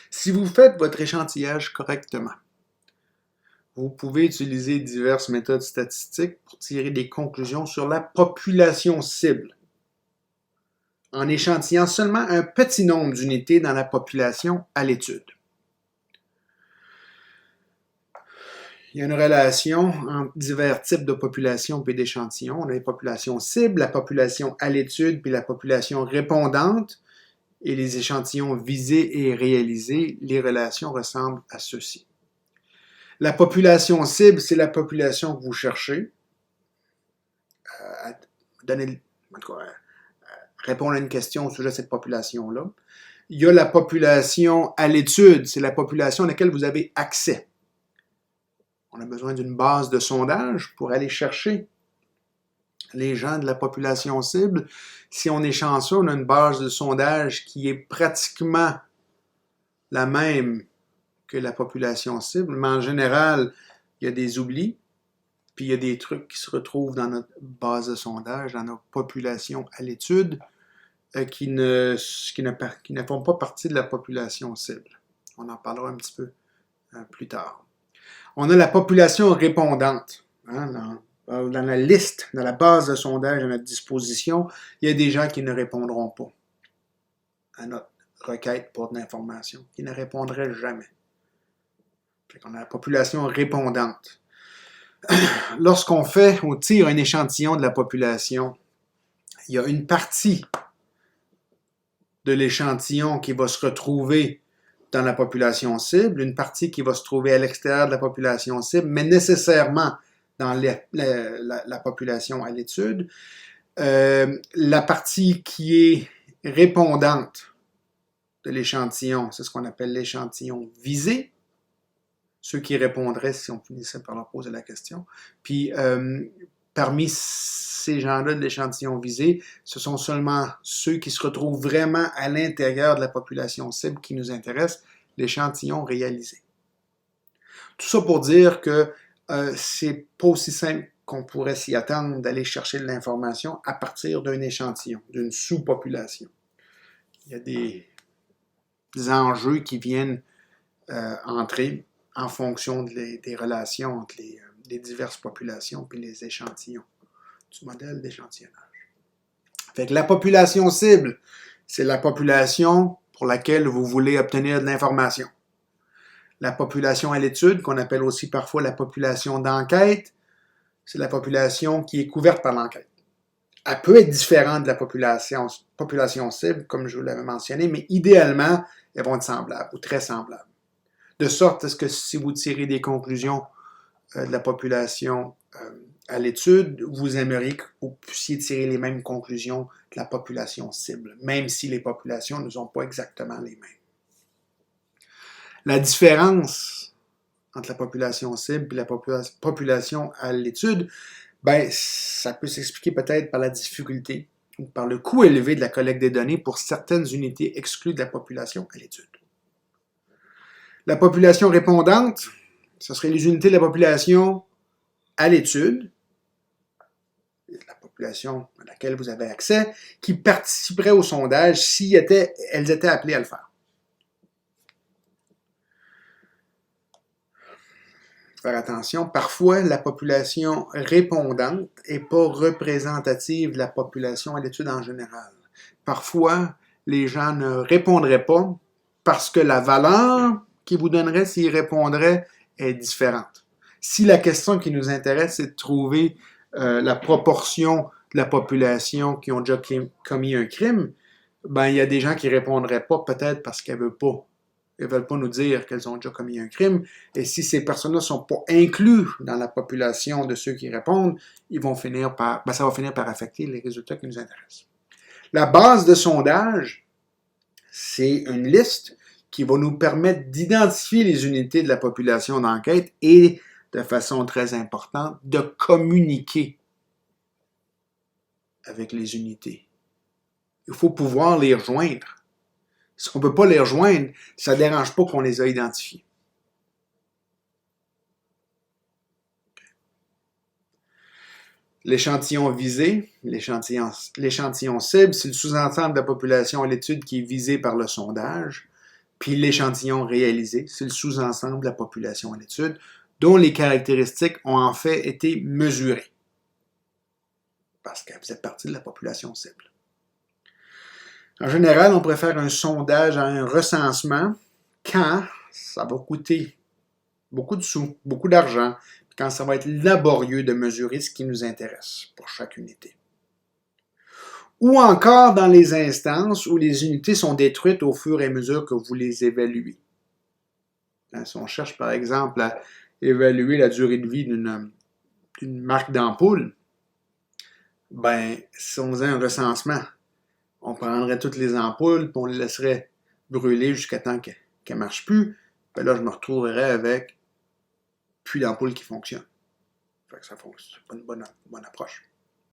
Si vous faites votre échantillage correctement, vous pouvez utiliser diverses méthodes statistiques pour tirer des conclusions sur la population cible, en échantillant seulement un petit nombre d'unités dans la population à l'étude. Il y a une relation entre divers types de populations et d'échantillons. On a les populations cibles, la population à l'étude, puis la population répondante. Et les échantillons visés et réalisés, les relations ressemblent à ceci. La population cible, c'est la population que vous cherchez à donner, en tout cas, répondre à une question au sujet de cette population-là. Il y a la population à l'étude, c'est la population à laquelle vous avez accès. On a besoin d'une base de sondage pour aller chercher les gens de la population cible. Si on est chanceux, on a une base de sondage qui est pratiquement la même que la population cible, mais en général, il y a des oublis, puis il y a des trucs qui se retrouvent dans notre base de sondage, dans notre population à l'étude, qui ne font pas partie de la population cible. On en parlera un petit peu plus tard. On a la population répondante. Dans la liste, dans la base de sondage à notre disposition, il y a des gens qui ne répondront pas à notre requête pour de l'information, qui ne répondraient jamais. On a la population répondante. Lorsqu'on tire un échantillon de la population, il y a une partie de l'échantillon qui va se retrouver dans la population cible, une partie qui va se trouver à l'extérieur de la population cible, mais nécessairement dans la population à l'étude. La partie qui est répondante de l'échantillon, c'est ce qu'on appelle l'échantillon visé. Ceux qui répondraient si on finissait par leur poser la question. Puis, parmi ces gens-là de l'échantillon visé, ce sont seulement ceux qui se retrouvent vraiment à l'intérieur de la population cible qui nous intéressent, l'échantillon réalisé. Tout ça pour dire que c'est pas aussi simple qu'on pourrait s'y attendre d'aller chercher de l'information à partir d'un échantillon, d'une sous-population. Il y a des enjeux qui viennent entrer en fonction des relations entre les diverses populations et les échantillons du modèle d'échantillonnage. Fait que la population cible, c'est la population pour laquelle vous voulez obtenir de l'information. La population à l'étude, qu'on appelle aussi parfois la population d'enquête, c'est la population qui est couverte par l'enquête. Elle peut être différente de la population cible, comme je vous l'avais mentionné, mais idéalement, elles vont être semblables ou très semblables. De sorte à ce que si vous tirez des conclusions de la population à l'étude, vous aimeriez que vous puissiez tirer les mêmes conclusions de la population cible, même si les populations ne sont pas exactement les mêmes. La différence entre la population cible et la population à l'étude, ça peut s'expliquer peut-être par la difficulté ou par le coût élevé de la collecte des données pour certaines unités exclues de la population à l'étude. La population répondante, ce serait les unités de la population à l'étude, la population à laquelle vous avez accès, qui participeraient au sondage si elles étaient appelées à le faire. Faire attention, parfois la population répondante n'est pas représentative de la population à l'étude en général. Parfois, les gens ne répondraient pas parce que la valeur qu'ils vous donneraient s'ils répondraient est différente. Si la question qui nous intéresse, c'est de trouver la proportion de la population qui ont déjà commis un crime, il y a des gens qui ne répondraient pas peut-être parce qu'elles ne veulent pas nous dire qu'elles ont déjà commis un crime. Et si ces personnes-là ne sont pas incluses dans la population de ceux qui répondent, ça va finir par affecter les résultats qui nous intéressent. La base de sondage, c'est une liste qui va nous permettre d'identifier les unités de la population d'enquête et, de façon très importante, de communiquer avec les unités. Il faut pouvoir les rejoindre. Si on ne peut pas les rejoindre, ça ne dérange pas qu'on les a identifiés. L'échantillon visé, l'échantillon cible, c'est le sous-ensemble de la population à l'étude qui est visée par le sondage. puis l'échantillon réalisé, c'est le sous-ensemble de la population à l'étude, dont les caractéristiques ont en fait été mesurées, parce qu'elle faisait partie de la population cible. En général, on pourrait faire un sondage à un recensement quand ça va coûter beaucoup de sous, beaucoup d'argent, quand ça va être laborieux de mesurer ce qui nous intéresse pour chaque unité. Ou encore dans les instances où les unités sont détruites au fur et à mesure que vous les évaluez. Si on cherche par exemple à évaluer la durée de vie d'une marque d'ampoule, ben, si on faisait un recensement, on prendrait toutes les ampoules, puis on les laisserait brûler jusqu'à temps qu'elles ne marchent plus. Ben là, je me retrouverais avec plus d'ampoules qui fonctionnent. Fait que ça fonctionne. C'est pas une bonne approche.